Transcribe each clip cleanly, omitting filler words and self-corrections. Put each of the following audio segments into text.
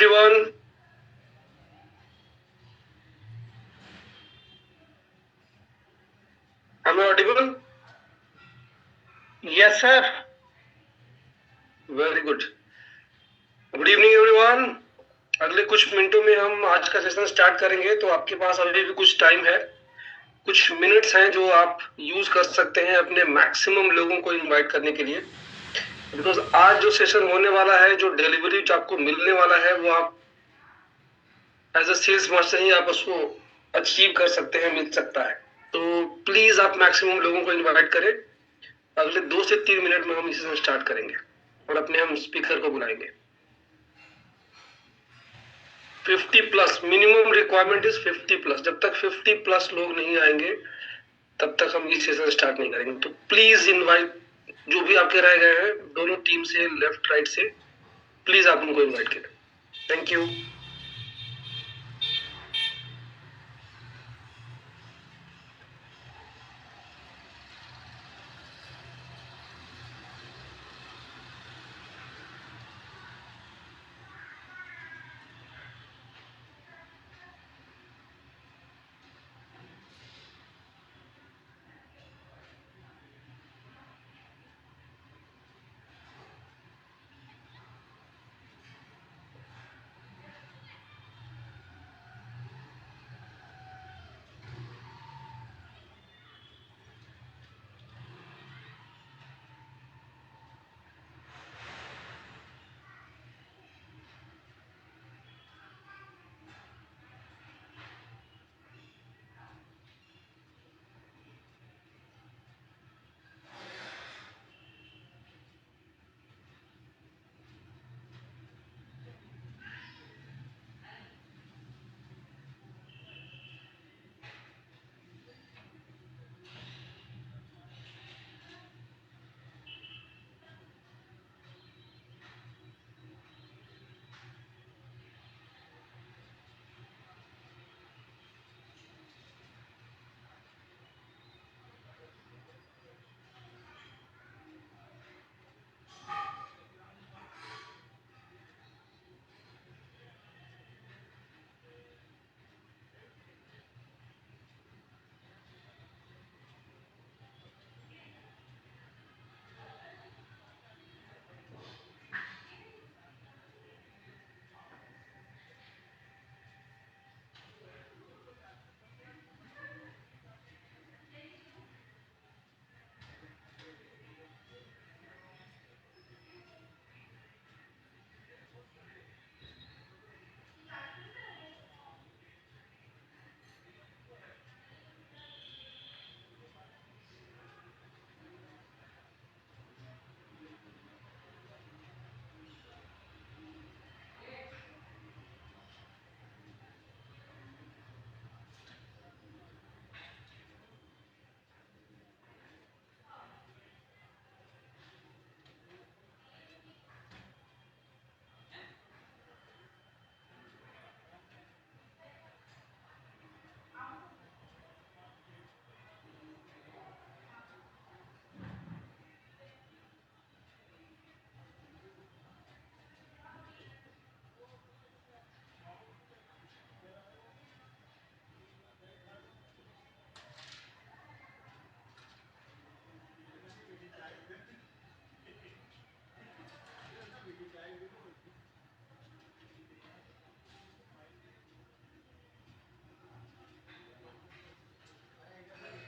everyone. Am I audible? Yes, sir. Very good. Good evening everyone. अगले कुछ मिनटों में हम आज का सेशन स्टार्ट करेंगे, तो आपके पास अभी भी कुछ टाइम है, कुछ मिनट्स हैं जो आप यूज कर सकते हैं अपने मैक्सिमम लोगों को इनवाइट करने के लिए। बिकॉज आज जो सेशन होने वाला है, जो डिलीवरी जो आपको मिलने वाला है, वो आप एज अ सेल्स मास्टर ही आप उसको अचीव कर सकते हैं, मिल सकता है। तो प्लीज आप मैक्सिमम लोगों को इन्वाइट करें। अगले 2 से 3 मिनट में हम इस सेशन स्टार्ट करेंगे और अपने हम स्पीकर को बुलाएंगे। 50+ मिनिमम रिक्वायरमेंट इज 50+। जब तक 50+ लोग नहीं आएंगे तब तक हम ये सेशन स्टार्ट नहीं करेंगे। तो प्लीज इनवाइट, जो भी आपके रह गए हैं दोनों टीम से, लेफ्ट राइट से, प्लीज आप उनको इनवाइट करें। Thank you.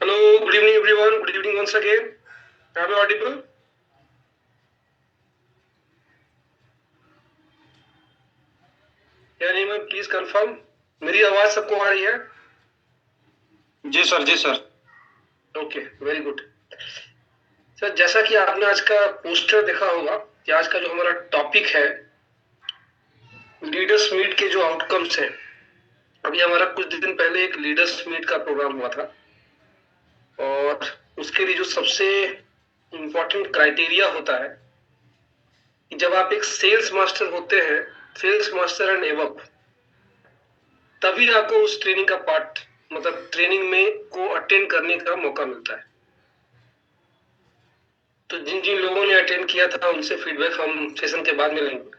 Hello, good evening everyone. Good evening once again. Am I audible? क्या नहीं, मैं प्लीज कंफर्म, मेरी आवाज सबको आ रही है? जी सर, जी sir. Okay, very good sir. जैसा कि आपने आज का पोस्टर देखा होगा कि आज का जो हमारा टॉपिक है, लीडर्स मीट के जो आउटकम्स हैं। अभी हमारा कुछ दिन पहले एक लीडर्स मीट का प्रोग्राम हुआ था, और उसके लिए जो सबसे इंपॉर्टेंट क्राइटेरिया होता है कि जब आप एक सेल्स मास्टर होते हैं, सेल्स मास्टर एंड एवब, तभी आपको उस ट्रेनिंग का पार्ट, मतलब ट्रेनिंग में को अटेंड करने का मौका मिलता है। तो जिन जिन लोगों ने अटेंड किया था उनसे फीडबैक हम सेशन के बाद में लेंगे।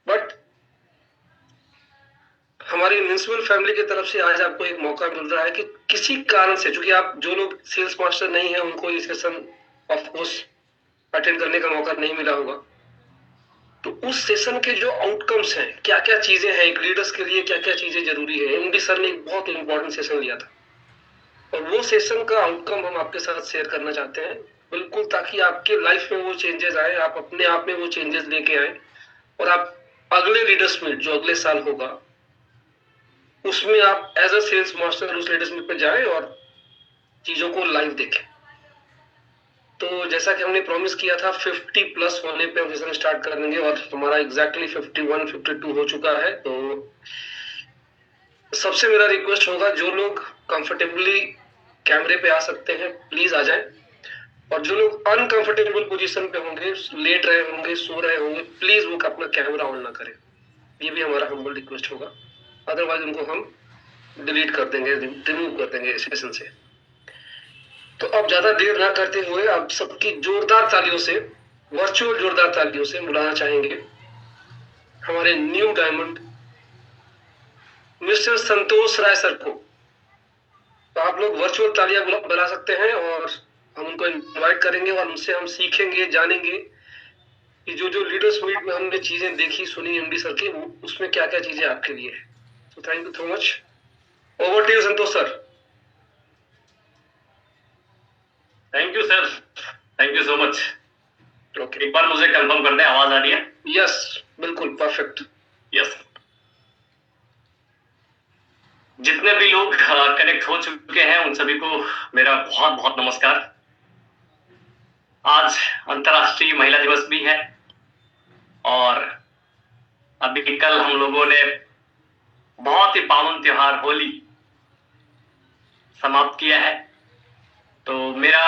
बट सेंसिबल फैमिली की तरफ से आज आपको एक मौका मिल रहा है कि किसी कारण से, क्योंकि आप जो लोग सेल्स मास्टर नहीं है उनको ये सेशन ऑफ कोर्स अटेंड करने का मौका नहीं मिला होगा, तो उस सेशन के जो आउटकम्स हैं, क्या क्या चीजें हैं, एक लीडर्स के लिए क्या क्या चीजें जरूरी है, एमडी सर ने एक बहुत इंपॉर्टेंट सेशन लिया था और वो सेशन का आउटकम हम आपके साथ शेयर करना चाहते हैं, बिल्कुल, ताकि आपके लाइफ में वो चेंजेस आए, आप अपने आप में वो चेंजेस लेके आए और आप अगले लीडर्स मीट जो अगले साल होगा उसमें आप एज अ सेल्स मास्टर उस लीडर्स मीट पे जाएं और चीजों को लाइव देखें। तो जैसा कि हमने प्रॉमिस किया था 50 प्लस होने पे हम सेशन स्टार्ट कर देंगे और हमारा एग्जैक्टली 51 52 हो चुका है। तो सबसे मेरा रिक्वेस्ट होगा, जो लोग कंफर्टेबली कैमरे पे आ सकते हैं प्लीज आ जाएं और जो लोग अनकंफर्टेबल पोजीशन पे होंगे, लेट रहे होंगे, सो रहे होंगे, प्लीज वो अपना कैमरा ऑन ना करें, ये भी हमारा हम्बल रिक्वेस्ट होगा, अदरवाइज उनको हम डिलीट कर देंगे, रिमूव कर देंगे सेशन से। तो अब ज्यादा देर ना करते हुए आप सबकी जोरदार तालियों से, वर्चुअल जोरदार तालियों से बुलाना चाहेंगे हमारे न्यू डायमंड मिस्टर संतोष राय सर को। तो आप लोग वर्चुअल तालियां बुला सकते हैं और हम उनको इनवाइट करेंगे और उनसे हम सीखेंगे, जानेंगे कि जो जो लीडर्स मीट में हमने चीजें देखी सुनी एमडी सर की, उसमें क्या क्या चीजें आपके लिए है। तो thank you so much. Over to you Santosh sir. Thank you sir, thank you so much. Okay, एक बार मुझे कंफर्म कर दें, आवाज आ रही है? यस, बिल्कुल परफेक्ट। यस। जितने भी लोग कनेक्ट हो चुके हैं उन सभी को मेरा बहुत बहुत नमस्कार। आज अंतर्राष्ट्रीय महिला दिवस भी है और अभी कल हम लोगों ने बहुत ही पावन त्योहार होली समाप्त किया है। तो मेरा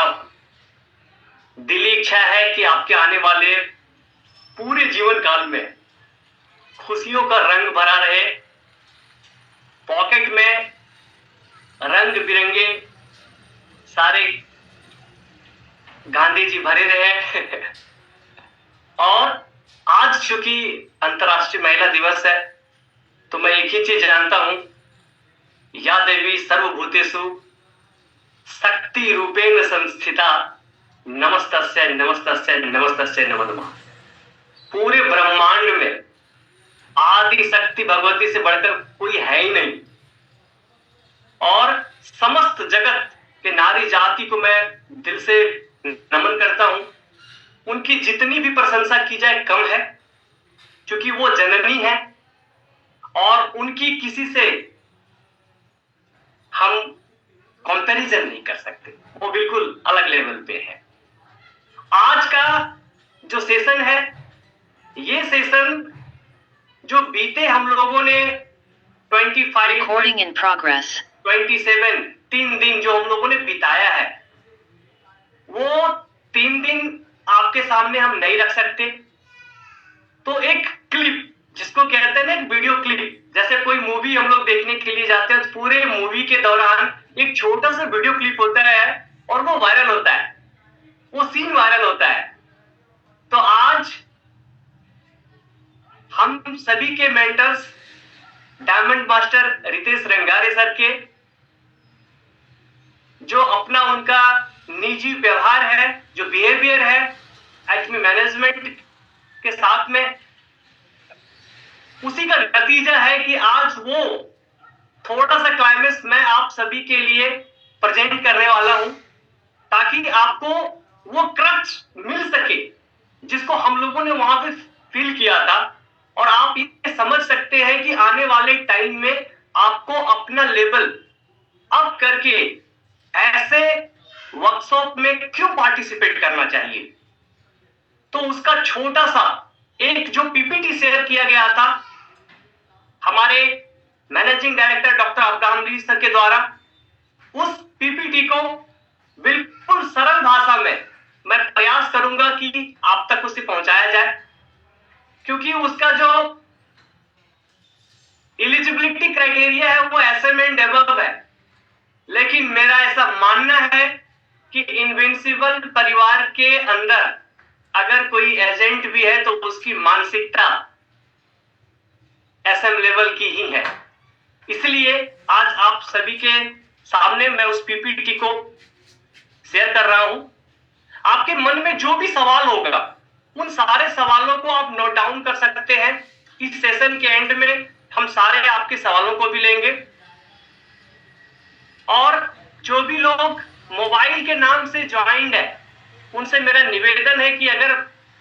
दिली इच्छा है कि आपके आने वाले पूरे जीवन काल में खुशियों का रंग भरा रहे, पॉकेट में रंग बिरंगे सारे गांधी जी भरे रहे और आज चूंकि अंतर्राष्ट्रीय महिला दिवस है तो मैं एक ही चीज जानता हूं, या देवी सर्वभूतेषु शक्ति रूपेण संस्थिता नमस्तस्यै नमस्तस्यै नमस्तस्यै नमो नमः। पूरे ब्रह्मांड में आदि शक्ति भगवती से बढ़कर कोई है ही नहीं और समस्त जगत के नारी जाति को मैं दिल से नमन करता हूं। उनकी जितनी भी प्रशंसा की जाए कम है, क्योंकि वो जननी है और उनकी किसी से हम कंपैरिजन नहीं कर सकते, वो बिल्कुल अलग लेवल पे है। आज का जो सेशन है, ये सेशन जो बीते हम लोगों ने 25 Recording in progress. 27 3 दिन जो हम लोगों ने बिताया है, वो 3 दिन आपके सामने हम नहीं रख सकते। तो एक क्लिप, जिसको कहते हैं ना एक वीडियो क्लिप, जैसे कोई मूवी हम लोग देखने के लिए जाते हैं, पूरे मूवी के दौरान एक छोटा सा वीडियो क्लिप होता है और वो वायरल होता है, वो सीन वायरल होता है। तो आज हम सभी के mentors diamond master Ritesh Rangare sir के, जो अपना उनका निजी व्यवहार है, जो बिहेवियर है एचमी मैनेजमेंट के साथ में, उसी का नतीजा है कि आज वो थोड़ा सा क्लाइमेक्स मैं आप सभी के लिए प्रेजेंट करने वाला हूं, ताकि आपको वो क्रक्स मिल सके जिसको हम लोगों ने वहां पे फील किया था और आप ये समझ सकते हैं कि आने वाले टाइम में आपको अपना लेवल अप करके ऐसे वर्कशॉप में क्यों पार्टिसिपेट करना चाहिए। तो उसका छोटा सा एक जो पीपीटी शेयर किया गया था हमारे managing director doctor Abraham Lee sir के द्वारा, उस पीपीटी को बिल्कुल सरल भाषा में मैं प्रयास करूंगा कि आप तक उसे पहुंचाया जाए, क्योंकि उसका जो एलिजिबिलिटी क्राइटेरिया है वो एसएम एंड अबव है। लेकिन मेरा ऐसा मानना है कि इनविंसिबल परिवार के अंदर अगर कोई एजेंट भी है तो उसकी मानसिकता एसएम लेवल की ही है। इसलिए आज आप सभी के सामने मैं उस पीपीटी को शेयर कर रहा हूं। आपके मन में जो भी सवाल होगा उन सारे सवालों को आप नोट डाउन कर सकते हैं। इस सेशन के एंड में हम सारे आपके सवालों को भी लेंगे। और जो भी लोग मोबाइल के नाम से ज्वाइंड है उनसे मेरा निवेदन है कि अगर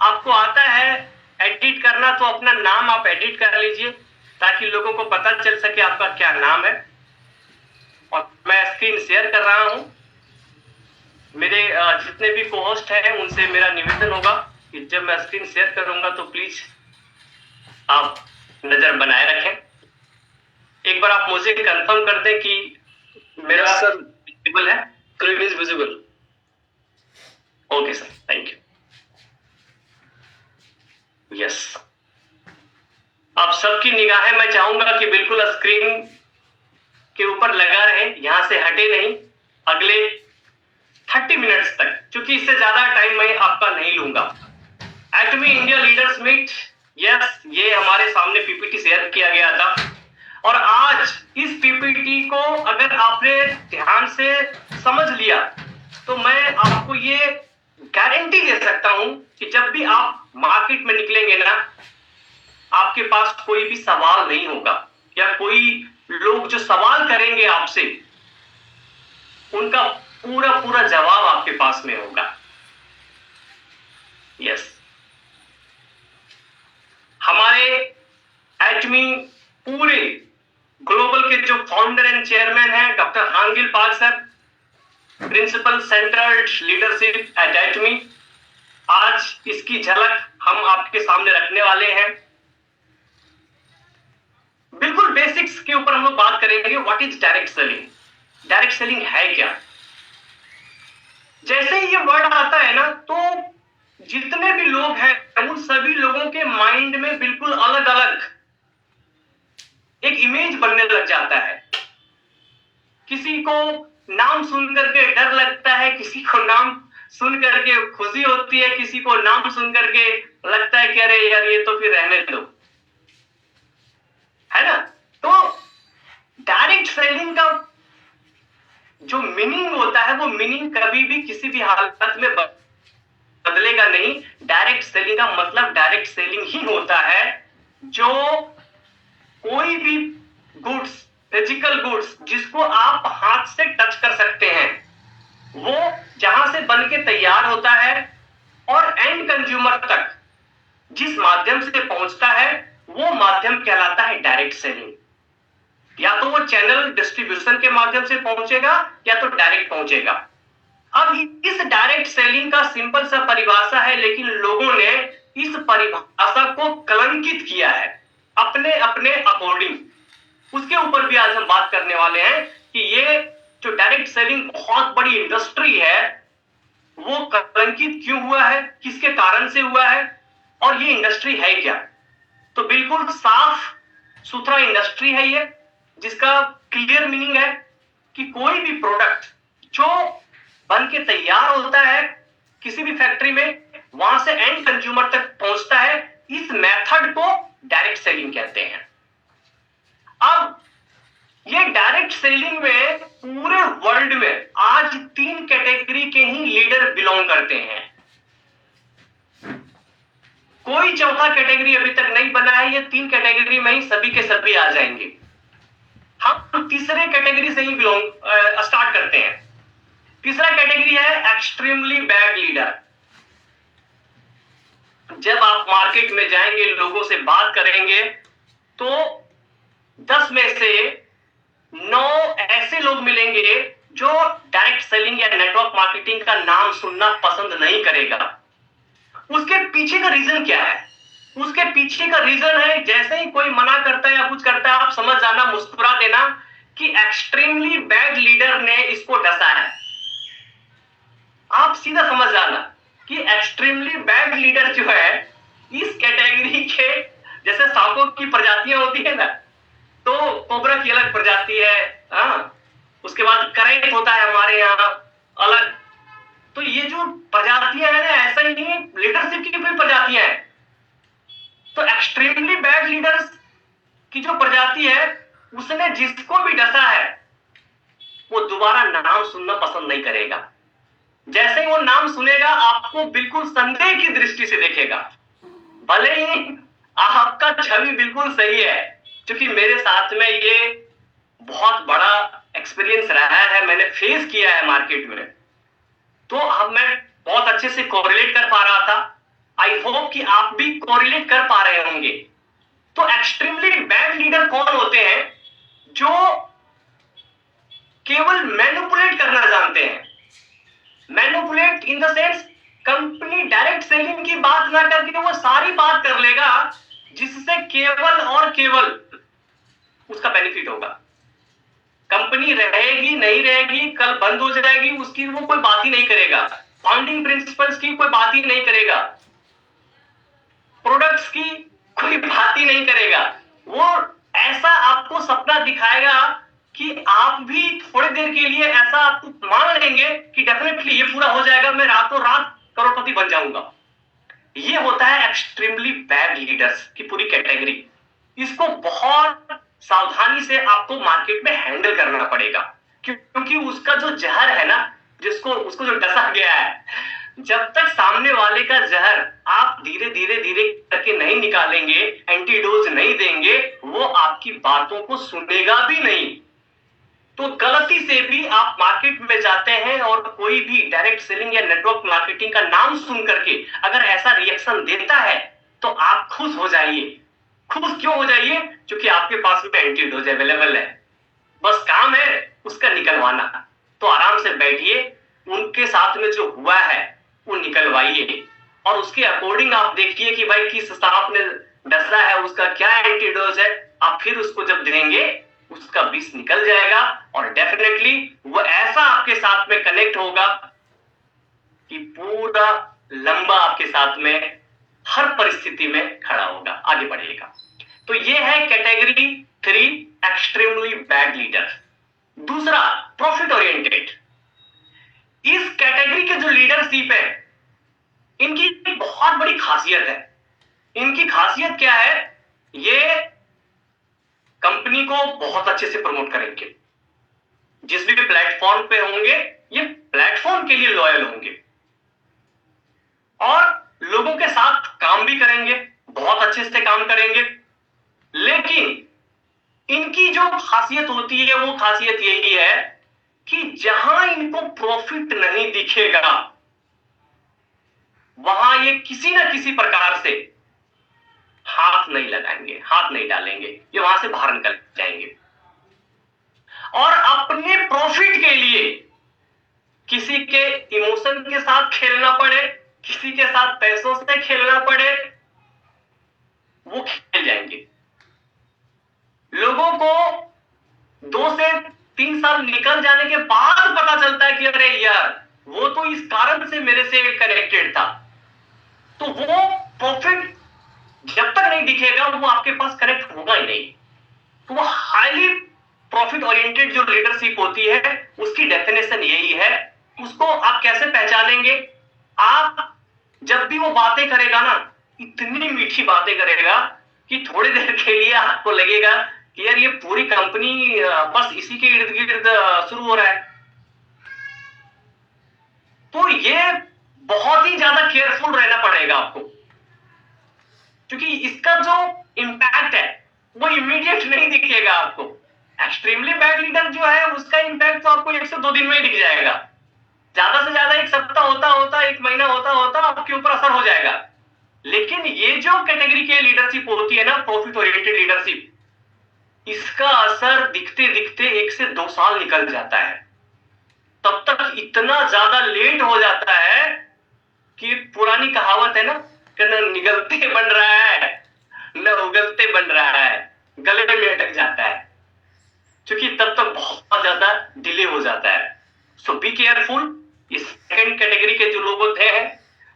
आपको आता है एडिट करना तो अपना नाम आप एडिट कर लीजिए ताकि लोगों को पता चल सके आपका क्या नाम है। और मैं स्क्रीन शेयर कर रहा हूं। मेरे जितने भी को-होस्ट हैं उनसे मेरा निवेदन होगा कि जब मैं स्क्रीन शेयर करूंगा तो प्लीज आप नजर बनाए रखें। एक बार आप मुझे कंफर्म कर दें कि मेरा सर विजिबल है। Screen is visible. Okay sir, thank you. Yes, आप सबकी निगाहें मैं चाहूंगा कि बिल्कुल स्क्रीन के ऊपर लगा रहे, यहां से हटे नहीं अगले 30 मिनट्स तक, क्योंकि इससे ज्यादा टाइम मैं आपका नहीं लूंगा। एटमी इंडिया लीडर्स मीट, यस, ये हमारे सामने पीपीटी शेयर किया गया था और आज इस पीपीटी को अगर आपने ध्यान से समझ लिया तो मैं आपको ये गारंटी दे सकता हूं कि जब भी आप मार्केट में निकलेंगे ना, आपके पास कोई भी सवाल नहीं होगा या कोई लोग जो सवाल करेंगे आपसे उनका पूरा पूरा जवाब आपके पास में होगा। यस, हमारे एटमी पूरे ग्लोबल के जो फाउंडर एंड चेयरमैन हैं doctor Hangil Pal sir, principal central leadership at एटमी, आज इसकी झलक हम आपके सामने रखने वाले हैं। बिल्कुल बेसिक्स के ऊपर हम लोग बात करेंगे। What is direct selling? Direct selling है क्या? जैसे ही ये वर्ड आता है ना तो जितने भी लोग हैं उन सभी लोगों के माइंड में बिल्कुल अलग अलग एक इमेज बनने लग जाता है। किसी को नाम सुन करके डर लगता है, किसी को नाम सुन करके खुशी होती है, किसी को नाम सुन करके लगता है कि अरे यार ये तो फिर रहने दो, है ना। तो डायरेक्ट सेलिंग का जो मीनिंग होता है वो मीनिंग कभी भी किसी भी हालत में बदलेगा नहीं। डायरेक्ट सेलिंग का मतलब डायरेक्ट सेलिंग ही होता है जो कोई भी गुड्स, फिजिकल गुड्स जिसको आप हाथ से टच कर सकते हैं, वो जहां से बन के तैयार होता है और एंड कंज्यूमर तक जिस माध्यम से पहुंचता है वो माध्यम कहलाता है डायरेक्ट सेलिंग। या तो वो चैनल डिस्ट्रीब्यूशन के माध्यम से पहुंचेगा या तो डायरेक्ट पहुंचेगा। अब इस डायरेक्ट सेलिंग का सिंपल सा परिभाषा है, लेकिन लोगों ने इस परिभाषा को कलंकित किया है अपने अपने अकॉर्डिंग। उसके ऊपर भी आज हम बात करने वाले हैं कि ये जो डायरेक्ट सेलिंग बहुत बड़ी इंडस्ट्री है वो कलंकित क्यों हुआ है, किसके कारण से हुआ है और ये इंडस्ट्री है क्या। तो बिल्कुल साफ सुथरा इंडस्ट्री है ये, जिसका क्लियर मीनिंग है कि कोई भी प्रोडक्ट जो बन के तैयार होता है किसी भी फैक्ट्री में, वहां से एंड कंज्यूमर तक पहुंचता है, इस मेथड को डायरेक्ट सेलिंग कहते हैं। अब ये डायरेक्ट सेलिंग में पूरे वर्ल्ड में आज 3 कैटेगरी के ही लीडर बिलोंग करते हैं। कोई चौथा कैटेगरी अभी तक नहीं बना है, ये 3 कैटेगरी में ही सभी के सभी आ जाएंगे। हम तीसरे कैटेगरी से ही स्टार्ट करते हैं। तीसरा कैटेगरी है एक्सट्रीमली बैड लीडर। जब आप मार्केट में जाएंगे, लोगों से बात करेंगे, तो 10 में से 9 ऐसे लोग मिलेंगे जो डायरेक्ट सेलिंग या नेटवर्क मार्केटिंग का नाम सुनना पसंद नहीं करेगा। उसके पीछे का रीजन क्या है? उसके पीछे का रीजन है, जैसे ही कोई मना करता है या कुछ करता है, आप समझ जाना, मुस्कुरा देना कि एक्सट्रीमली बैड लीडर ने इसको डसा है। आप सीधा समझ जाना कि एक्सट्रीमली बैड लीडर जो है इस कैटेगरी के, जैसे सांपों की प्रजातियां होती है ना, तो कोबरा की अलग प्रजाति है, उसके बाद करेंट होता है हमारे यहाँ अलग। तो ये जो प्रजातियां है ना, ऐसा ही नहीं, लीडरशिप की भी प्रजातियां हैं। तो एक्सट्रीमली बैड लीडर्स की जो प्रजाति है उसने जिसको भी डसा है वो दोबारा नाम सुनना पसंद नहीं करेगा। जैसे ही वो नाम सुनेगा आपको बिल्कुल संदेह की दृष्टि से देखेगा, भले ही आपका छवि बिल्कुल सही है। क्योंकि मेरे साथ में ये बहुत बड़ा एक्सपीरियंस रहा है, मैंने फेस किया है मार्केट में, तो अब मैं बहुत अच्छे से कोरिलेट कर पा रहा था। आई होप कि आप भी कोरिलेट कर पा रहे होंगे। तो एक्सट्रीमली बैड लीडर कौन होते हैं? जो केवल मैनिपुलेट करना जानते हैं। Manipulate in the sense company direct selling की बात ना करके वो सारी बात कर लेगा जिससे केवल और केवल उसका बेनिफिट होगा। कंपनी रहेगी नहीं रहेगी, कल बंद हो जाएगी, उसकी वो कोई बात ही नहीं करेगा। फाउंडिंग प्रिंसिपल्स की कोई बात ही नहीं करेगा, प्रोडक्ट्स की कोई बात ही नहीं करेगा। वो ऐसा आपको सपना दिखाएगा कि आप भी थोड़ी देर के लिए ऐसा आपको मान लेंगे कि डेफिनेटली ये पूरा हो जाएगा, मैं रातों रात करोड़पति बन जाऊंगा। ये होता है एक्सट्रीमली बैड लीडर्स की पूरी कैटेगरी। इसको बहुत सावधानी से आपको मार्केट में हैंडल करना पड़ेगा, क्योंकि उसका जो जहर है ना, उसको जो डसा गया है, जब तक सामने वाले का जहर आप धीरे धीरे धीरे करके नहीं निकालेंगे, एंटीडोज नहीं देंगे, वो आपकी बातों को सुनेगा भी नहीं। तो गलती से भी आप मार्केट में जाते हैं और कोई भी डायरेक्ट सेलिंग या नेटवर्क मार्केटिंग का नाम सुन करके अगर ऐसा रिएक्शन देता है तो आप खुश हो जाइए। खुश क्यों हो जाइए? क्योंकि आपके पास में एंटीडोज अवेलेबल है, बस काम है उसका निकलवाना। तो आराम से बैठिए, उनके साथ में जो हुआ है वो निकलवाइए और उसके अकॉर्डिंग आप देखिए कि भाई किस सांप ने डसा है, उसका क्या एंटीडोज है। आप फिर उसको जब देंगे उसका विष निकल जाएगा और डेफिनेटली वो ऐसा आपके साथ में कनेक्ट होगा कि पूरा लंबा आपके साथ में हर परिस्थिति में खड़ा होगा, आगे बढ़ेगा। तो ये है कैटेगरी 3, एक्सट्रीमली बैड लीडर। दूसरा, प्रॉफिट ओरिएंटेड। इस कैटेगरी के जो लीडरशिप है, इनकी एक बहुत बड़ी खासियत है। इनकी खासियत क्या है? ये कंपनी को बहुत अच्छे से प्रमोट करेंगे, जिस भी प्लेटफॉर्म पे होंगे ये प्लेटफॉर्म के लिए लॉयल होंगे और लोगों के साथ काम भी करेंगे, बहुत अच्छे से काम करेंगे। लेकिन इनकी जो खासियत होती है वो खासियत यही है कि जहां इनको प्रॉफिट नहीं दिखेगा वहां ये किसी ना किसी प्रकार से हाथ नहीं लगाएंगे, हाथ नहीं डालेंगे, ये वहां से बाहर निकल जाएंगे और अपने प्रॉफिट के लिए किसी के इमोशन के साथ खेलना पड़े, किसी के साथ पैसों से खेलना पड़े, वो खेल जाएंगे। लोगों को 2 से 3 साल निकल जाने के बाद पता चलता है कि अरे यार वो तो इस कारण से मेरे से कनेक्टेड था। तो वो प्रॉफिट जब तक नहीं दिखेगा वो आपके पास कनेक्ट होगा ही नहीं। तो वो हाईली प्रॉफिट ओरिएंटेड जो लीडरशिप होती है उसकी डेफिनेशन यही है। उसको आप कैसे पहचानेंगे? आप जब भी वो बातें करेगा ना, इतनी मीठी बातें करेगा कि थोड़ी देर के लिए आपको लगेगा कि यार ये पूरी कंपनी बस इसी के इर्द गिर्द शुरू हो रहा है। तो ये बहुत ही ज्यादा केयरफुल रहना पड़ेगा आपको, क्योंकि इसका जो इंपैक्ट है वो इमीडिएट नहीं दिखेगा आपको। एक्सट्रीमली बैड लीडर जो है उसका इंपैक्ट तो आपको 1 से 2 दिन में ही दिख जाएगा, ज्यादा से ज्यादा 1 सप्ताह होता 1 महीना होता आपके ऊपर असर हो जाएगा। लेकिन ये जो कैटेगरी के लीडरशिप होती है ना, प्रॉफिट ओरिएंटेड लीडरशिप, इसका असर दिखते दिखते 1 से 2 साल निकल जाता है। तब तक इतना ज्यादा लेट हो जाता है कि पुरानी कहावत है ना कि न निगलते बन रहा है न उगलते बन रहा है, गले में अटक जाता है, क्योंकि तब तक बहुत ज्यादा डिले हो जाता है। सो बी केयरफुल इस सेकंड कैटेगरी के जो लोग होते हैं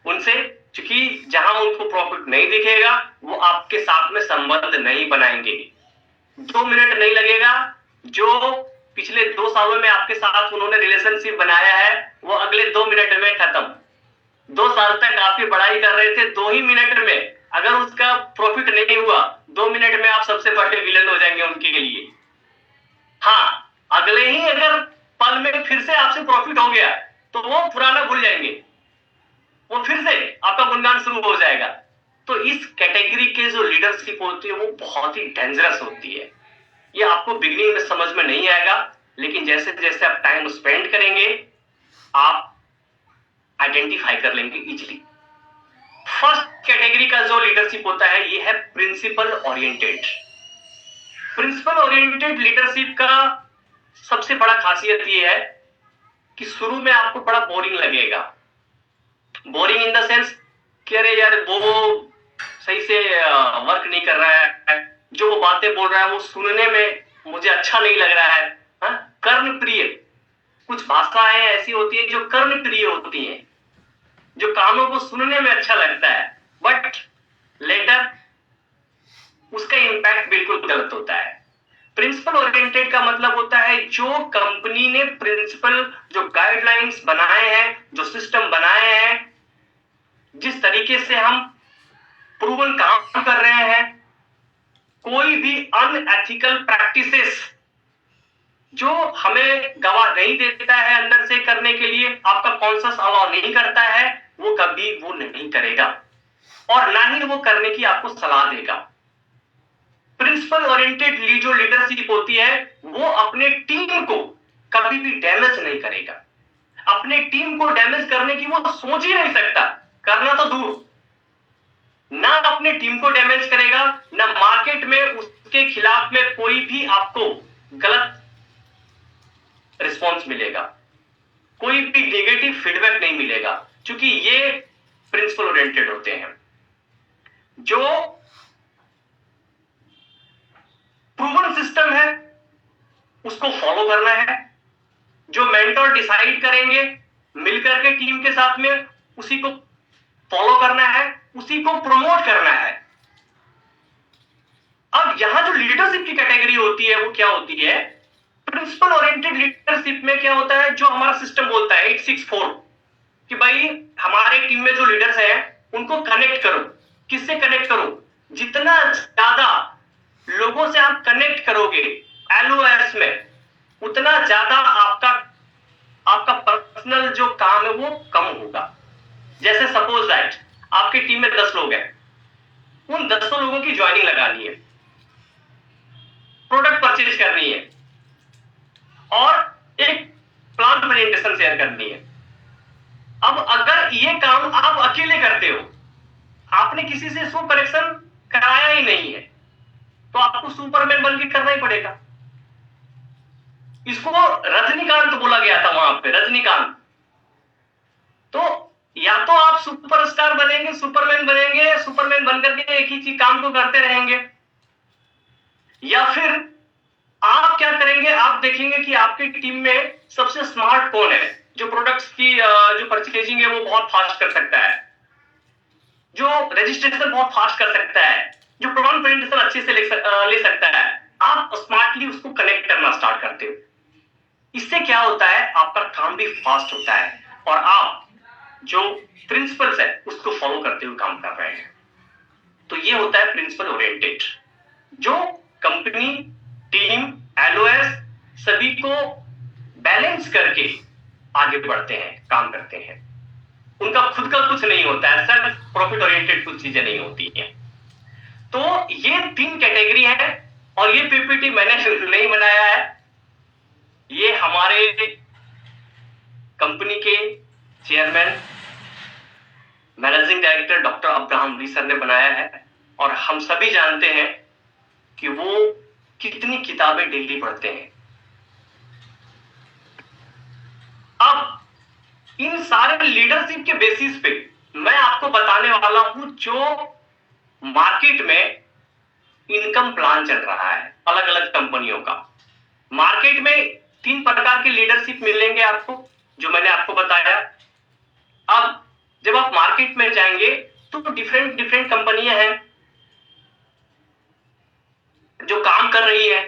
उनसे, क्योंकि जहां उनको प्रॉफिट नहीं दिखेगा वो आपके साथ में संबंध नहीं बनाएंगे। 2 मिनट नहीं लगेगा। जो पिछले 2 सालों में आपके साथ उन्होंने रिलेशनशिप बनाया है वो अगले 2 मिनट में खत्म। 2 साल तक आपकी बड़ाई कर रहे थे, 2 ही मिनट में अगर उसका प्रॉफिट नहीं हुआ, 2 मिनट में आप सबसे बड़े विलन हो जाएंगे उनके लिए। हाँ, अगले ही अगर पल में फिर से आपसे प्रॉफिट हो गया तो वो पुराना भूल जाएंगे, वो फिर से आपका गुणगान शुरू हो जाएगा। तो इस कैटेगरी के जो लीडरशिप होती है वो बहुत ही डेंजरस होती है। ये आपको बिगिनिंग में समझ में नहीं आएगा, लेकिन जैसे जैसे आप टाइम स्पेंड करेंगे आप आइडेंटिफाई कर लेंगे इजीली। फर्स्ट कैटेगरी का जो लीडरशिप होता है ये है principle oriented. Principle oriented leadership का सबसे बड़ा खासियत ये है कि शुरू में आपको बड़ा बोरिंग लगेगा। बोरिंग इन द सेंस कि अरे यार वो सही से वर्क नहीं कर रहा है, जो वो बातें बोल रहा है वो सुनने में मुझे अच्छा नहीं लग रहा है। कर्ण प्रिय, कुछ भाषाएं ऐसी होती है जो कर्ण प्रिय होती हैं, जो कानों को सुनने में अच्छा लगता है, बट लेटर उसका इंपैक्ट बिल्कुल गलत होता है। प्रिंसिपल ओरिएंटेड का मतलब होता है जो कंपनी ने प्रिंसिपल, जो गाइडलाइंस बनाए हैं, जो सिस्टम बनाए हैं, जिस तरीके से हम प्रूवन काम कर रहे हैं, कोई भी अनएथिकल प्रैक्टिसेस जो हमें गवाह नहीं देता है अंदर से करने के लिए, आपका कॉन्शियस अलाउ नहीं करता है, वो कभी वो नहीं करेगा और ना ही वो करने की आपको सलाह देगा। प्रिंसिपल ओरिएंटेड जो लीडरशिप होती है वो अपने टीम को कभी भी डैमेज नहीं करेगा। अपने टीम को डैमेज करने की वो सोच ही नहीं सकता, करना तो दूर, ना अपने टीम को डैमेज करेगा, ना मार्केट में उसके खिलाफ में कोई भी आपको गलत रिस्पॉन्स मिलेगा, कोई भी नेगेटिव फीडबैक नहीं मिलेगा, क्योंकि ये प्रिंसिपल ओरिएंटेड होते हैं। जो प्रूवन सिस्टम है उसको फॉलो करना है, जो मेंटर डिसाइड करेंगे मिलकर के टीम के साथ में उसी को फॉलो करना है, उसी को प्रमोट करना है। अब यहां जो लीडरशिप की कैटेगरी होती है वो क्या होती है? प्रिंसिपल ओरिएंटेड लीडरशिप में क्या होता है, जो हमारा सिस्टम बोलता है 864 कि भाई हमारे टीम में जो लीडर्स हैं उनको कनेक्ट करो। किससे कनेक्ट करो? जितना ज्यादा लोगों से आप कनेक्ट करोगे LOS में, उतना ज्यादा आपका पर्सनल जो काम है वो कम होगा। जैसे सपोज दैट आपकी टीम में 10 लोग हैं, उन 10 लोगों की ज्वाइनिंग लगानी है, प्रोडक्ट परचेज करनी है और एक प्लान प्रेजेंटेशन शेयर करनी है। अब अगर ये काम आप अकेले करते हो, आपने किसी से इसको करेक्शन कराया ही नहीं है, तो आपको सुपरमैन बन के करना ही पड़ेगा। इसको रजनीकांत बोला गया था वहां पे, रजनीकांत। तो या तो आप सुपरस्टार बनेंगे, सुपरमैन बनेंगे, सुपरमैन बनकर के एक ही चीज काम को करते रहेंगे, या फिर आप क्या करेंगे, आप देखेंगे कि आपकी टीम में सबसे स्मार्ट कौन है, जो प्रोडक्ट्स की जो परचेजिंग है वो बहुत फास्ट कर सकता है, जो रजिस्ट्रेशन बहुत फास्ट कर सकता है, जो प्लान प्रेजेंटेशन अच्छे से ले सकता है। आप स्मार्टली उसको कनेक्ट करना स्टार्ट करते हो। इससे क्या होता है, आपका काम भी फास्ट होता है और आप जो प्रिंसिपल्स है उसको फॉलो करते हुए काम कर रहे हैं। तो ये होता है प्रिंसिपल ओरिएंटेड, जो कंपनी, टीम, LOS सभी को बैलेंस करके आगे बढ़ते हैं, काम करते हैं। उनका खुद का कुछ नहीं होता है, सेल्फ प्रॉफिट ओरिएंटेड कुछ चीजें नहीं होती हैं। तो ये 3 कैटेगरी है और ये PPT मैंने नहीं बनाया है, ये हमारे कंपनी के chairman, managing director doctor Abraham Lee sir ने बनाया है। और हम सभी जानते हैं कि वो कितनी किताबें डेली पढ़ते हैं। अब इन सारे लीडरशिप के बेसिस पे मैं आपको बताने वाला हूं जो मार्केट में इनकम प्लान चल रहा है अलग अलग कंपनियों का। मार्केट में 3 प्रकार के लीडरशिप मिलेंगे आपको, जो मैंने आपको बताया। अब जब आप मार्केट में जाएंगे तो डिफरेंट कंपनियां हैं जो काम कर रही है,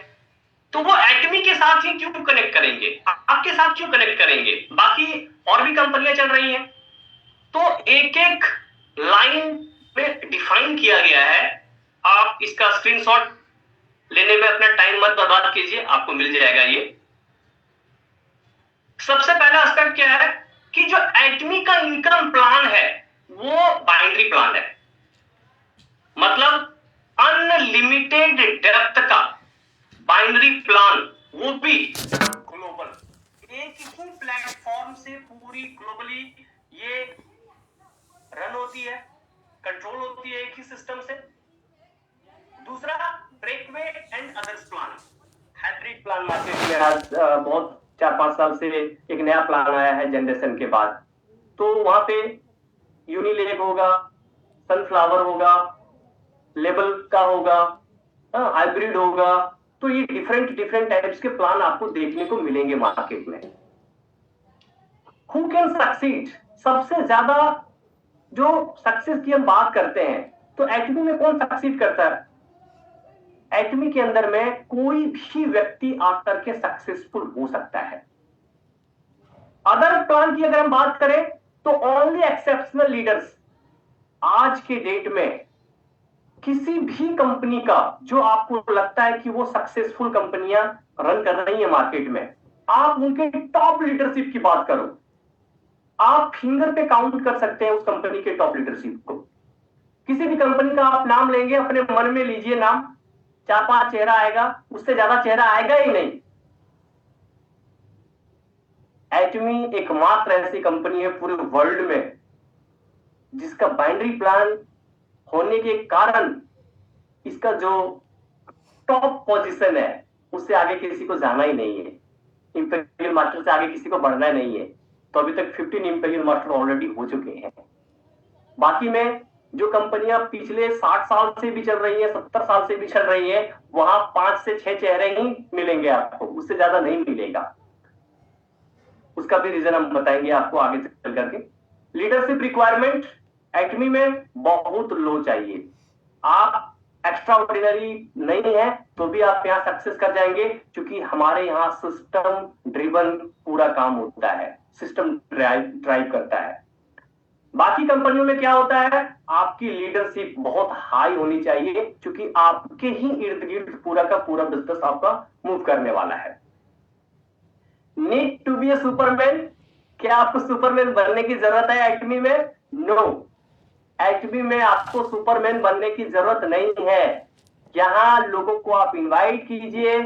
तो वो एटमी के साथ ही क्यों कनेक्ट करेंगे, आपके साथ क्यों कनेक्ट करेंगे? बाकी और भी कंपनियां चल रही हैं। तो एक एक लाइन में डिफाइन किया गया है। आप इसका स्क्रीनशॉट लेने में अपना टाइम मत बर्बाद कीजिए, आपको मिल जाएगा ये। सबसे पहला एस्पेक्ट क्या है कि जो एटमी का इनकम प्लान है वो बाइनरी प्लान है, मतलब अनलिमिटेड डेप्थ का बाइनरी प्लान, वो भी ग्लोबल। एक ही प्लेटफॉर्म से पूरी ग्लोबली ये रन होती है, कंट्रोल होती है एक ही सिस्टम से। दूसरा breakaway and others plan, hybrid plan market में आज बहुत 4-5 साल से एक नया प्लान आया है जनरेशन के बाद। तो वहां पे यूनिलेग होगा, सनफ्लावर होगा, लेबल का होगा, हाइब्रिड होगा। तो ये डिफरेंट टाइप्स के प्लान आपको देखने को मिलेंगे मार्केट में। हु कैन सक्सीड, सबसे ज्यादा जो सक्सेस की हम बात करते हैं तो एटमी में कौन सक्सीड करता है? एटमी के अंदर में कोई भी व्यक्ति आकर के सक्सेसफुल हो सकता है। अदर प्लान की अगर हम बात करें तो ओनली एक्सेप्शनल लीडर्स। आज के डेट में किसी भी कंपनी का जो आपको लगता है कि वो सक्सेसफुल कंपनियां रन कर रही है मार्केट में, आप उनके टॉप लीडरशिप की बात करो, आप फिंगर पे काउंट कर सकते हैं उस कंपनी के टॉप लीडरशिप को। किसी भी कंपनी का आप नाम लेंगे, अपने मन में लीजिए नाम, 4-5 चेहरा आएगा, उससे ज्यादा चेहरा आएगा ही नहीं। एटमी एकमात्र ऐसी कंपनी है पूरे वर्ल्ड में जिसका बाइनरी प्लान होने के कारण इसका जो टॉप पोजीशन है उससे आगे किसी को जाना ही नहीं है, इंपीरियल मास्टर से आगे किसी को बढ़ना नहीं है। तो अभी तक 15 इंपीरियल मास्टर ऑलरेडी हो चुके हैं। बाकी में जो कंपनियां पिछले 60 साल से भी चल रही है, 70 साल से भी चल रही है, वहां 5 से 6 चेहरे ही मिलेंगे आपको, उससे ज्यादा नहीं मिलेगा। उसका भी रीजन हम बताएंगे आपको आगे चल करके। लीडरशिप रिक्वायरमेंट एटमी में बहुत लो चाहिए। आप एक्स्ट्रा ऑर्डिनरी नहीं है तो भी आप यहाँ सक्सेस कर जाएंगे, क्योंकि हमारे यहाँ सिस्टम ड्रिवन पूरा काम होता है, सिस्टम ड्राइव करता है। बाकी कंपनियों में क्या होता है, आपकी लीडरशिप बहुत हाई होनी चाहिए, क्योंकि आपके ही इर्द गिर्द पूरा का पूरा बिजनेस आपका मूव करने वाला है। Need to be a superman, क्या आपको सुपरमैन बनने की जरूरत है एटमी में? नो, एटमी में आपको सुपरमैन बनने की जरूरत नहीं है। यहां लोगों को आप इनवाइट कीजिए,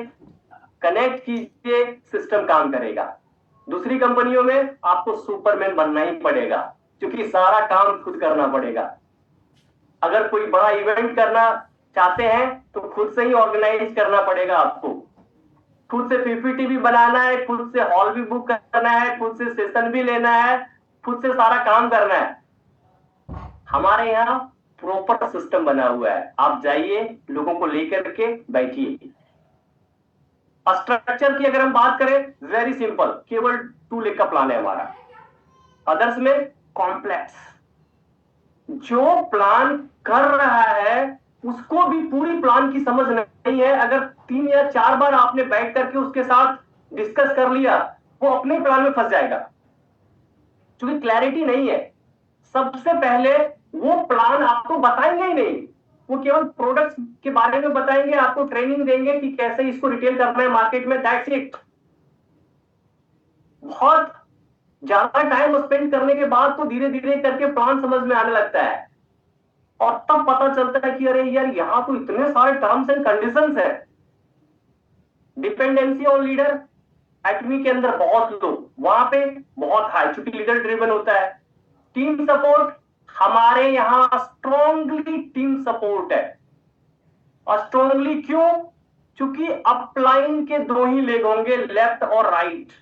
कनेक्ट कीजिए, सिस्टम काम करेगा। दूसरी कंपनियों में आपको सुपरमैन बनना ही पड़ेगा, क्योंकि सारा काम खुद करना पड़ेगा। अगर कोई बड़ा इवेंट करना चाहते हैं तो खुद से ही ऑर्गेनाइज करना पड़ेगा आपको, खुद से पीपीटी भी बनाना है, खुद से हॉल भी बुक करना है, खुद से सेशन भी लेना है, खुद से सारा काम करना है। हमारे यहाँ प्रॉपर सिस्टम बना हुआ है, आप जाइए, लोगों को लेकर के बैठिए। स्ट्रक्चर की अगर हम बात करें, वेरी सिंपल, केवल 2 लेग का प्लान है हमारा। अदर्स में कॉम्प्लेक्स। जो प्लान कर रहा है उसको भी पूरी प्लान की समझ नहीं है। अगर 3 या 4 बार आपने बैठ करके उसके साथ डिस्कस कर लिया, वो अपने प्लान में फंस जाएगा, क्योंकि क्लैरिटी नहीं है। सबसे पहले वो प्लान आपको बताएंगे ही नहीं, वो केवल प्रोडक्ट्स के बारे में बताएंगे, आपको ट्रेनिंग देंगे कि कैसे इसको रिटेल करना है मार्केट में, दैट्स इट। बहुत ज्यादा टाइम स्पेंड करने के बाद तो धीरे धीरे करके प्लान समझ में आने लगता है, और तब पता चलता है कि अरे यार, यहां तो इतने सारे टर्म्स एंड कंडीशंस है। डिपेंडेंसी ऑन लीडर एटमी के अंदर बहुत लो, वहां पे बहुत हाई, क्योंकि लीडर ड्रिवन होता है। टीम सपोर्ट, हमारे यहां स्ट्रॉन्गली टीम सपोर्ट है। और स्ट्रॉन्गली क्यों? क्योंकि अपलाइन के 2 ही लेग होंगे, लेफ्ट और राइट।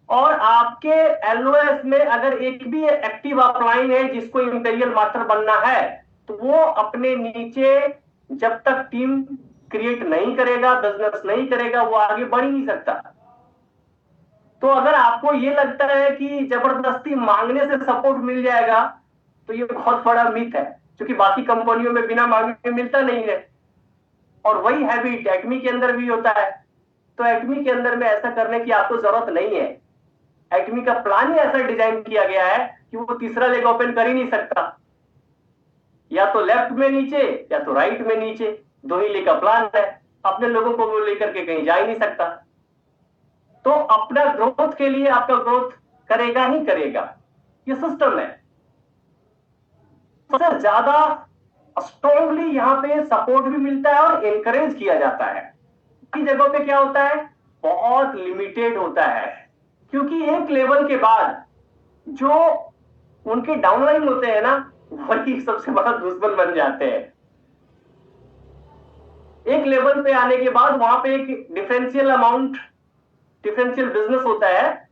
और आपके एलओएस में अगर एक भी एक्टिव अपलाइन है जिसको इंपीरियल मास्टर बनना है, तो वो अपने नीचे जब तक टीम क्रिएट नहीं करेगा, बिजनेस नहीं करेगा, वो आगे बढ़ ही नहीं सकता। तो अगर आपको ये लगता है कि जबरदस्ती मांगने से सपोर्ट मिल जाएगा, तो ये बहुत बड़ा मिथ है, क्योंकि बाकी कंपनियों में बिना मांगे मिलता नहीं है। और वही हैबिट एटमी के अंदर भी होता है। तो एटमी के अंदर में ऐसा करने की आपको जरूरत नहीं है। एटमी का प्लान ही ऐसा डिजाइन किया गया है कि वो तीसरा लेग ओपन कर ही नहीं सकता, या तो लेफ्ट में नीचे या तो राइट में नीचे, 2 ही लेग का प्लान है। अपने लोगों को वो लेकर के कहीं जा ही नहीं सकता। तो अपना ग्रोथ के लिए आपका ग्रोथ करेगा ही करेगा, ये सिस्टम है। सबसे ज्यादा स्ट्रॉन्गली यहाँ पे सपोर्ट भी मिलता है और एनकरेज किया जाता है। की जगहों पे क्या होता है, बहुत लिमिटेड होता है, क्योंकि एक लेवल के बाद जो उनके डाउनलाइन होते हैं ना, वही सबसे बड़ा दुश्मन बन जाते हैं। एक लेवल पे आने के बाद वहां पे एक डिफरेंशियल बिजनेस होता है,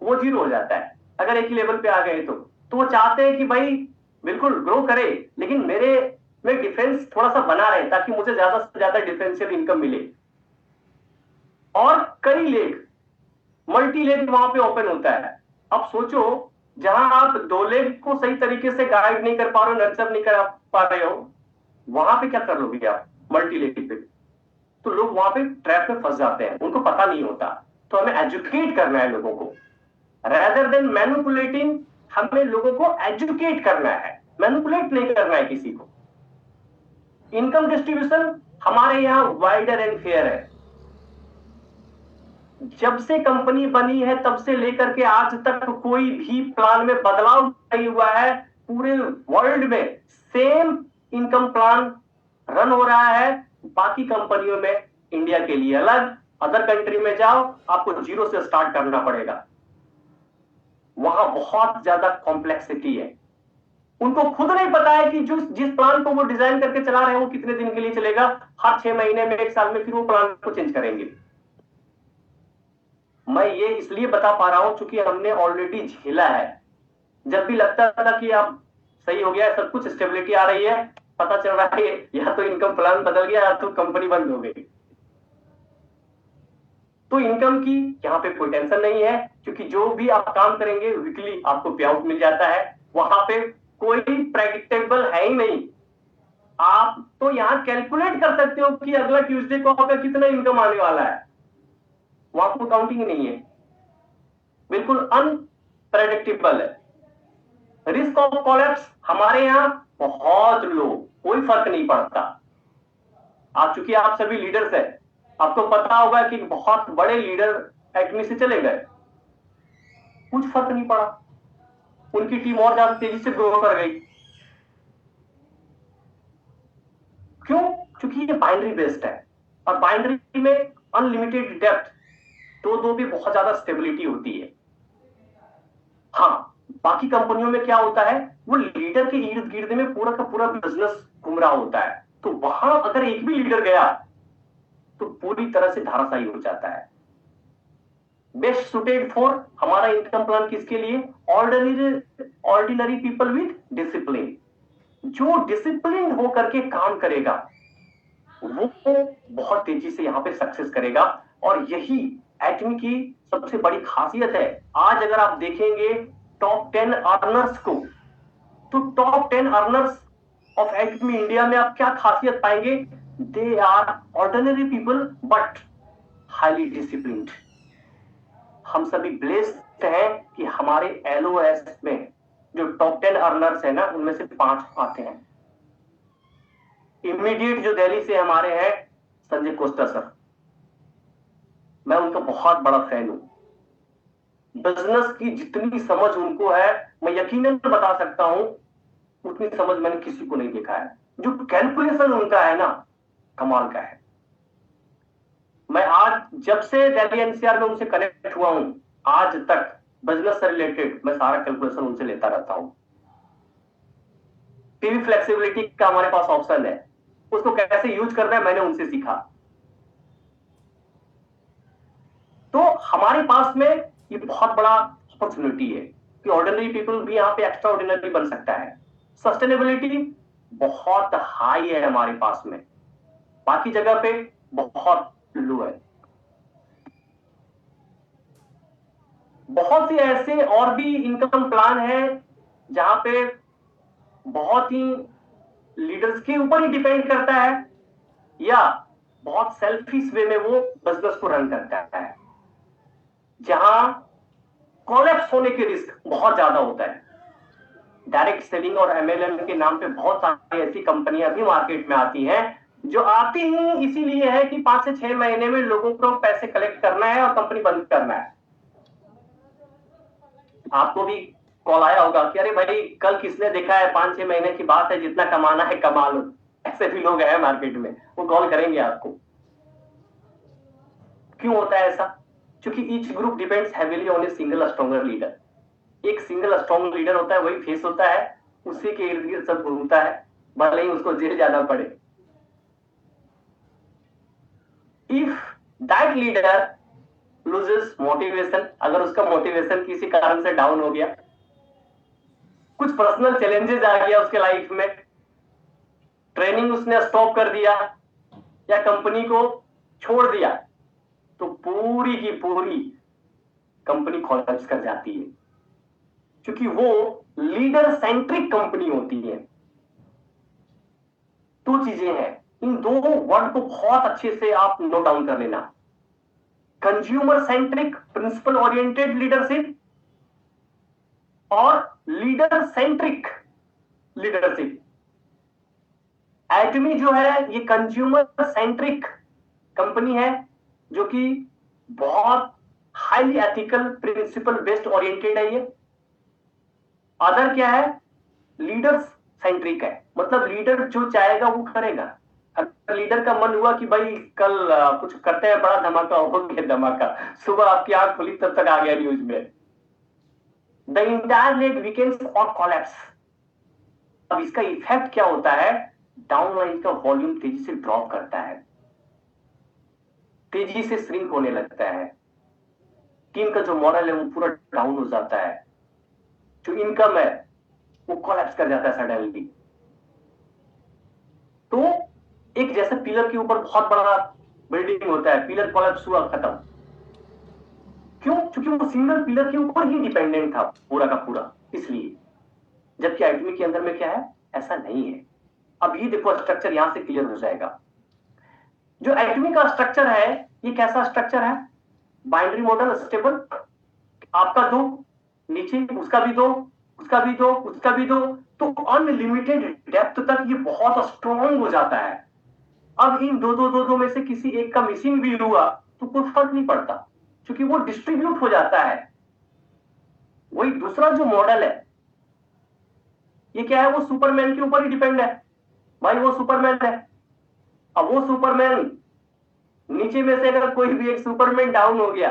वो जीरो हो जाता है अगर एक ही लेवल पे आ गए तो वो चाहते हैं कि भाई बिल्कुल ग्रो करे, लेकिन मेरे में डिफेंस थोड़ा सा बना रहे ताकि मुझे ज्यादा से ज्यादा डिफरेंशियल इनकम मिले। और कई लेग, मल्टी लेग वहां पे ओपन होता है। अब सोचो, जहां आप 2 लेग को सही तरीके से गाइड नहीं कर पा रहे हो, नर्चर नहीं कर पा रहे हो, वहां पे क्या कर लोगे आप मल्टी लेग पे? तो लोग वहां पे ट्रैप में फंस जाते हैं, उनको पता नहीं होता। तो हमें एजुकेट करना है लोगों को, रेदर देन मैनिपुलेटिंग। हमें लोगों को एजुकेट करना है, मैनिपुलेट नहीं करना है किसी को। इनकम डिस्ट्रीब्यूशन हमारे यहां वाइडर एंड फेयर है। जब से कंपनी बनी है तब से लेकर के आज तक कोई भी प्लान में बदलाव नहीं हुआ है। पूरे वर्ल्ड में सेम इनकम प्लान रन हो रहा है। बाकी कंपनियों में इंडिया के लिए अलग, अदर कंट्री में जाओ आपको जीरो से स्टार्ट करना पड़ेगा। वहां बहुत ज्यादा कॉम्प्लेक्सिटी है। उनको खुद नहीं पता है कि जिस प्लान को वो डिजाइन करके चला रहे हैं वो कितने दिन के लिए चलेगा। हर 6 महीने में, 1 साल में फिर वो प्लान को चेंज करेंगे। मैं ये इसलिए बता पा रहा हूं क्योंकि हमने ऑलरेडी झेला है। जब भी लगता था कि अब सही हो गया है, सब कुछ स्टेबिलिटी आ रही है, पता चल रहा है या तो इनकम प्लान बदल गया या तो कंपनी बंद हो गई। तो इनकम की यहाँ पे कोई टेंशन नहीं है, क्योंकि जो भी आप काम करेंगे वीकली आपको पे आउट मिल जाता है। वहां पे कोई प्रेडिक्टेबल है ही नहीं। आप तो यहाँ कैलकुलेट कर सकते हो कि अगला ट्यूसडे को आपका कितना इनकम आने वाला है, वहां कोई काउंटिंग नहीं है, बिल्कुल अनप्रेडिक्टेबल है। रिस्क ऑफ कोलैप्स हमारे यहाँ बहुत लो, कोई फर्क नहीं पड़ता। आप चूंकि आप सभी लीडर्स हैं, आपको पता होगा कि बहुत बड़े लीडर एकेडमी से चले गए, कुछ फर्क नहीं पड़ा, उनकी टीम और ज्यादा तेजी से ग्रो कर गई। क्यों? क्योंकि ये बाइनरी बेस्ड है, और बाइनरी में अनलिमिटेड डेप्थ, दो भी बहुत ज्यादा स्टेबिलिटी होती है। हाँ, बाकी कंपनियों में क्या होता है, वो लीडर के इर्द गिर्द में पूरा का पूरा बिजनेस घूम रहा होता है। तो वहां अगर एक भी लीडर गया तो पूरी तरह से धराशायी हो जाता है। बेस्ट सुटेड फॉर हमारा इनकम प्लान किसके लिए? Ordinary people with discipline. जो डिसिप्लिन होकर के काम करेगा वो बहुत तेजी से यहां पे सक्सेस करेगा। और यही एटमी की सबसे बड़ी खासियत है। आज अगर आप देखेंगे टॉप 10 अर्नर्स को, तो top 10 earners of Atomy India में आप क्या खासियत पाएंगे? They are ordinary people but highly disciplined. हम सभी ब्लेस्ड हैं कि हमारे एलओएस में जो टॉप 10 अर्नर्स है ना, उनमें से 5 आते हैं। इमीडिएट जो दिल्ली से हमारे हैं संजय कोस्टा सर, मैं उनका बहुत बड़ा फैन हूं। बिजनेस की जितनी समझ उनको है, मैं यकीनन बता सकता हूं उतनी समझ मैंने किसी को नहीं देखा है। जो कैलकुलेशन उनका है ना, कमाल का है। मैं आज जब से दिल्ली एनसीआर में उनसे कनेक्ट हुआ हूं, आज तक बिजनेस से रिलेटेड मैं सारा कैलकुलेशन उनसे लेता रहता हूं। पीवी फ्लेक्सिबिलिटी का हमारे पास ऑप्शन है, उसको कैसे यूज करना है मैंने उनसे सीखा। तो हमारे पास में ये बहुत बड़ा अपॉर्चुनिटी है कि ऑर्डिनरी पीपल भी यहाँ पे एक्स्ट्रा ऑर्डिनरी बन सकता है। सस्टेनेबिलिटी बहुत हाई है हमारे पास में, बाकी जगह पे बहुत लो है। बहुत सी ऐसे और भी इनकम प्लान है जहां पे बहुत ही लीडर्स के ऊपर ही डिपेंड करता है, या बहुत सेल्फिश वे में वो बिजनेस को रन करता है, जहां कोलैप्स होने के रिस्क बहुत ज्यादा होता है। डायरेक्ट सेलिंग और एमएलएम के नाम पे बहुत सारी ऐसी कंपनियां भी मार्केट में आती हैं जो आती ही इसीलिए है कि 5 से 6 महीने में लोगों को पैसे कलेक्ट करना है और कंपनी बंद करना है। आपको भी कॉल आया होगा कि अरे भाई कल किसने देखा है, 5-6 महीने की बात है, जितना कमाना है कमा लो। ऐसे भी लोग हैं मार्केट में, वो कॉल करेंगे आपको। क्यों होता है ऐसा? क्योंकि each group depends heavily on a single stronger leader. एक सिंगल स्ट्रॉन्ग लीडर होता है, वही फेस होता है, उसी के इर्द गिर्द सब घूमता है, भले ही उसको जेल जाना पड़े। If that leader loses motivation, अगर उसका मोटिवेशन किसी कारण से डाउन हो गया, कुछ पर्सनल चैलेंजेस आ गया उसके लाइफ में, ट्रेनिंग उसने स्टॉप कर दिया या कंपनी को छोड़ दिया, तो पूरी की पूरी कंपनी कोलैप्स कर जाती है, क्योंकि वो लीडर सेंट्रिक कंपनी होती है। दो चीजें हैं, इन दो वर्ड को बहुत अच्छे से आप नोट डाउन कर लेना। Consumer centric principle oriented leadership और लीडर सेंट्रिक लीडरशिप। एटमी जो है ये कंज्यूमर सेंट्रिक कंपनी है, जो कि बहुत highly ethical principle based oriented है। ये अदर क्या है? लीडर सेंट्रिक है, मतलब लीडर जो चाहेगा वो करेगा। अगर लीडर का मन हुआ कि भाई कल कुछ करते हैं, बड़ा धमाका हो गया, धमाका, सुबह आपकी आंख खुली तब तक आ गया न्यूज में, द इंटायर लेग वीकेंड्स और कोलैप्स। अब इसका इफेक्ट क्या होता है? डाउनलाइन का वॉल्यूम तेजी से ड्रॉप करता है, तेजी से श्रिंक होने लगता है, टीम का जो मॉरल है वो पूरा डाउन हो जाता है, जो इनकम है वो कोलैप्स कर जाता है सडनली। तो एक जैसे पिलर के ऊपर बहुत बड़ा बिल्डिंग होता है, पिलर कोलैप्स हुआ, खत्म। क्यों? क्योंकि वो सिंगल पिलर के ऊपर ही डिपेंडेंट था पूरा का पूरा, इसलिए। जबकि एटमी के अंदर में क्या है? ऐसा नहीं है। अब ये देखो, स्ट्रक्चर यहां से क्लियर हो जाएगा। जो एटमी का स्ट्रक्चर है ये कैसा स्ट्रक्चर है? बाइनरी मॉडल, स्टेबल, आपका दो, नीचे उसका भी दो, उसका भी दो, उसका भी दो, तो अनलिमिटेड डेप्थ तक ये बहुत स्ट्रॉन्ग हो जाता है। अब इन दो दो दो दो में से किसी एक का मिसिंग भी हुआ तो कोई फर्क नहीं पड़ता, क्योंकि वो डिस्ट्रीब्यूट हो जाता है। वही दूसरा जो मॉडल है ये क्या है? वो सुपरमैन के ऊपर ही डिपेंड है। भाई वो सुपरमैन है, अब वो सुपरमैन नीचे में से अगर कोई भी एक सुपरमैन डाउन हो गया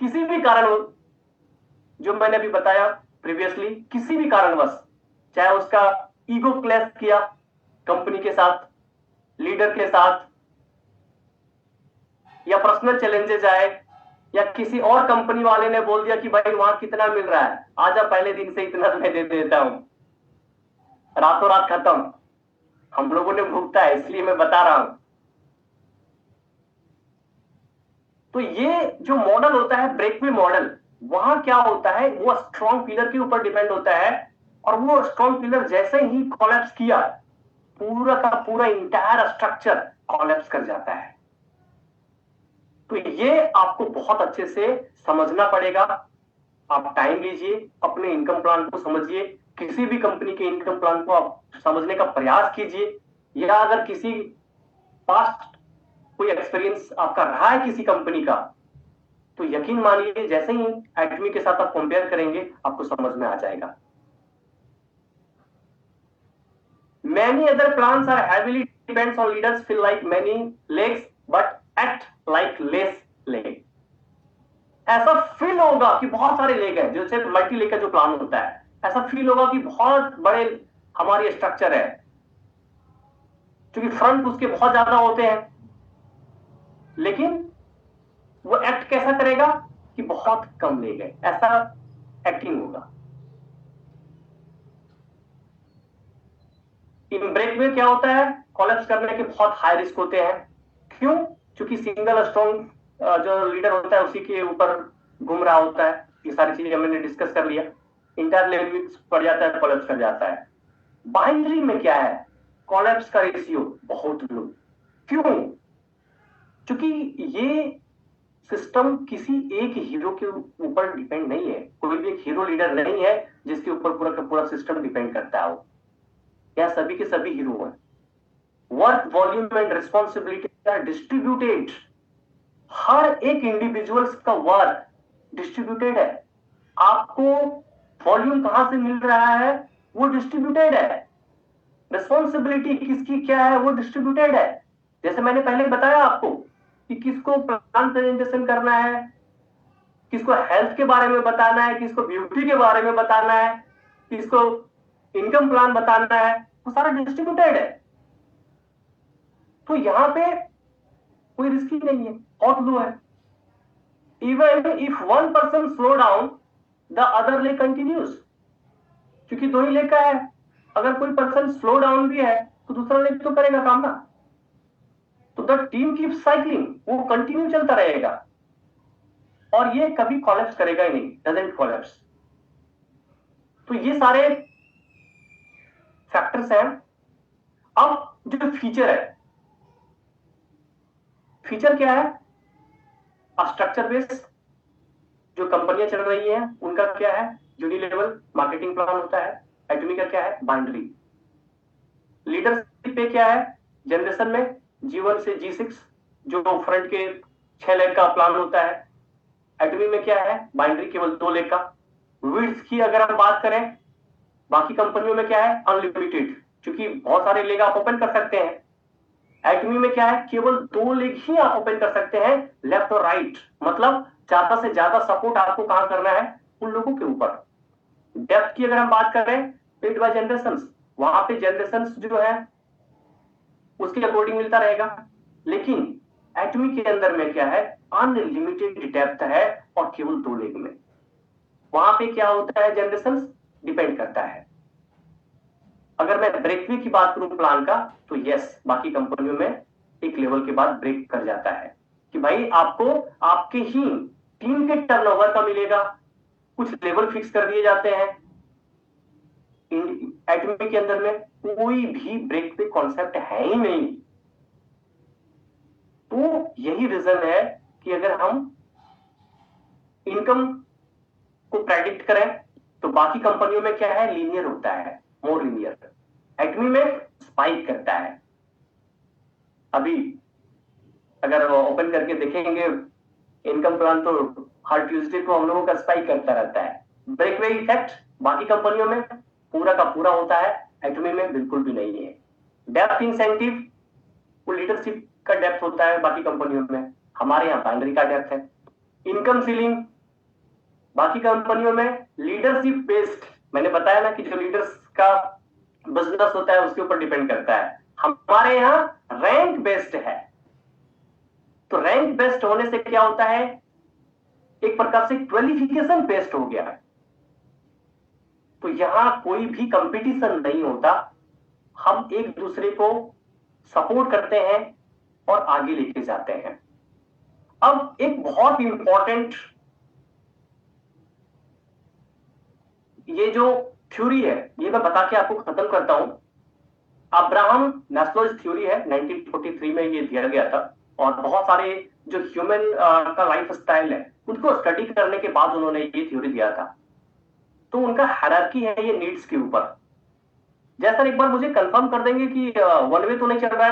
किसी भी कारण हो, जो मैंने अभी बताया प्रीवियसली, किसी भी कारणवश, चाहे उसका ईगो क्लैश किया कंपनी के साथ, लीडर के साथ, या पर्सनल चैलेंजेस आए, या किसी और कंपनी वाले ने बोल दिया कि भाई वहां कितना मिल रहा है, आजा पहले दिन से इतना मैं दे देता हूं, रातों रात खत्म। हम लोगों ने भुगता है, इसलिए मैं बता रहा हूं। तो ये जो मॉडल होता है ब्रेकवे मॉडल, वहां क्या होता है? वो स्ट्रॉन्ग पिलर के ऊपर डिपेंड होता है, और वो स्ट्रॉन्ग पिलर जैसे ही कोलैप्स किया, पूरा का पूरा इंटायर स्ट्रक्चर कोलैप्स कर जाता है। तो ये आपको बहुत अच्छे से समझना पड़ेगा। आप टाइम लीजिए, अपने इनकम प्लान को समझिए, किसी भी कंपनी के इनकम प्लान को आप समझने का प्रयास कीजिए, या अगर किसी पास्ट कोई एक्सपीरियंस आपका रहा है किसी कंपनी का, तो यकीन मानिए जैसे ही एटमी के साथ आप कंपेयर करेंगे आपको समझ में आ जाएगा। Many other plans are heavily depends on leaders feel like many legs but act like less leg। ऐसा फील होगा कि बहुत सारे लेग हैं, जैसे मल्टी लेग का जो प्लान होता है, ऐसा फील होगा कि बहुत बड़े हमारी स्ट्रक्चर है, क्योंकि फ्रंट उसके बहुत ज्यादा होते हैं, लेकिन वो एक्ट कैसा करेगा कि बहुत कम लेग है, ऐसा एक्टिंग होगा। इन ब्रेक में क्या होता है? कोलैप्स करने के बहुत हाई रिस्क होते हैं। क्यों? क्योंकि सिंगल स्ट्रॉन्ग जो लीडर होता है उसी के ऊपर घूम रहा होता है। ये सारी चीजें मैंने डिस्कस कर लिया। इंटर लेवल पड़ जाता है, कोलैप्स कर जाता है। बाइनरी में क्या है? कोलैप्स का रेशियो बहुत लो। क्यों? क्योंकि ये सिस्टम किसी एक हीरो के ऊपर डिपेंड नहीं है। कोई भी एक हीरो लीडर नहीं है जिसके ऊपर पूरा का पूरा सिस्टम डिपेंड करता है। वो या सभी के सभी हीरो हैं। Work volume and responsibility are distributed. हर एक इंडिविजुअल्स का वर्क डिस्ट्रीब्यूटेड है। आपको वॉल्यूम कहां से मिल रहा है, वो डिस्ट्रीब्यूटेड है। रिस्पॉन्सिबिलिटी किसकी क्या है, वो डिस्ट्रीब्यूटेड है। जैसे मैंने पहले बताया आपको कि किसको प्लान प्रेजेंटेशन करना है, किसको हेल्थ के बारे में बताना है, किसको ब्यूटी के बारे में बताना है, किसको इनकम प्लान बताना है, वो सारा डिस्ट्रीब्यूटेड है। तो यहां पे कोई रिस्क ही नहीं है, बहुत लो है। Even if one person slow down the other leg continues, क्योंकि दो ही लेग का है। अगर कोई पर्सन स्लो डाउन भी है तो दूसरा लेग तो करेगा काम ना। तो द टीम कीप साइक्लिंग, वो कंटिन्यू चलता रहेगा और ये कभी कॉलेप्स करेगा ही नहीं, डजंट कॉलेप्स। तो ये सारे फैक्टर्स हैं। अब जो फीचर है, फीचर क्या है, स्ट्रक्चर बेस जो कंपनियां चल रही हैं उनका क्या है, यूनिलेवल मार्केटिंग प्लान होता है। एटमी का क्या है, बाइनरी। लीडरशिप पे क्या है, जनरेशन में G1 से G6 जो फ्रंट के 6 लेग का प्लान होता है। एटमी में क्या है, बाइनरी केवल 2 लेग का। विड्थ की अगर हम बात करें, बाकी कंपनियों में क्या है, अनलिमिटेड, क्योंकि बहुत सारे लेग आप ओपन कर सकते हैं। एटमी में क्या है, केवल 2 लेग ही आप ओपन कर सकते हैं, लेफ्ट और राइट। मतलब ज्यादा से ज्यादा सपोर्ट आपको कहां करना है, उन लोगों के ऊपर। डेप्थ की अगर हम बात करें, पेड बाय जनरेशंस, वहां पे जनरेशंस जो है उसके अकॉर्डिंग मिलता रहेगा। लेकिन एटमी के अंदर में क्या है, अनलिमिटेड डेप्थ है और केवल 2 लेग में। वहां पे क्या होता है, जनरेशंस डिपेंड करता है। अगर मैं ब्रेकवे की बात करूं प्लान का, तो यस, बाकी कंपनियों में एक लेवल के बाद ब्रेक कर जाता है कि भाई आपको आपके ही टीम के टर्नओवर का मिलेगा। कुछ लेवल फिक्स कर दिए जाते हैं। एटमी के अंदर में कोई भी ब्रेक पे कॉन्सेप्ट है ही नहीं। तो यही रीजन है कि अगर हम इनकम को प्रेडिक्ट करें तो बाकी कंपनियों में क्या है, लीनियर होता है, मोर लीनियर। एटमी में स्पाइक करता है। अभी अगर ओपन करके देखेंगे इनकम प्लान, तो हर ट्यूसडे को हम लोगों का स्पाइक करता रहता है। ब्रेकवे इफेक्ट बाकी कंपनियों में पूरा का पूरा होता है, एटमी में बिल्कुल भी नहीं है। डेप्थ इंसेंटिव, वो लीडरशिप का डेप्थ होता है बाकी कंपनियों में, हमारे यहाँ बाइनरी का डेप्थ है। इनकम सीलिंग बाकी कंपनियों में लीडरशिप बेस्ड, मैंने बताया ना कि जो लीडर्स का बिजनेस होता है उसके ऊपर डिपेंड करता है। हमारे यहाँ रैंक बेस्ड है। तो रैंक बेस्ड होने से क्या होता है, एक प्रकार से क्वालिफिकेशन बेस्ड हो गया है। तो यहां कोई भी कंपटीशन नहीं होता, हम एक दूसरे को सपोर्ट करते हैं और आगे लेके जाते हैं। अब एक बहुत इंपॉर्टेंट ये जो थ्योरी है, ये मैं बता के आपको खत्म करता हूं। अब्राहम मैस्लोज थ्योरी है, 1943 में ये दिया गया था। और बहुत सारे जो ह्यूमन का लाइफ स्टाइल है उनको स्टडी करने के बाद उन्होंने ये थ्योरी दिया था। तो उनका हायरार्की है ये नीड्स के ऊपर। जैसा एक बार मुझे कंफर्म कर देंगे कि वन वे तो नहीं चल रहा है।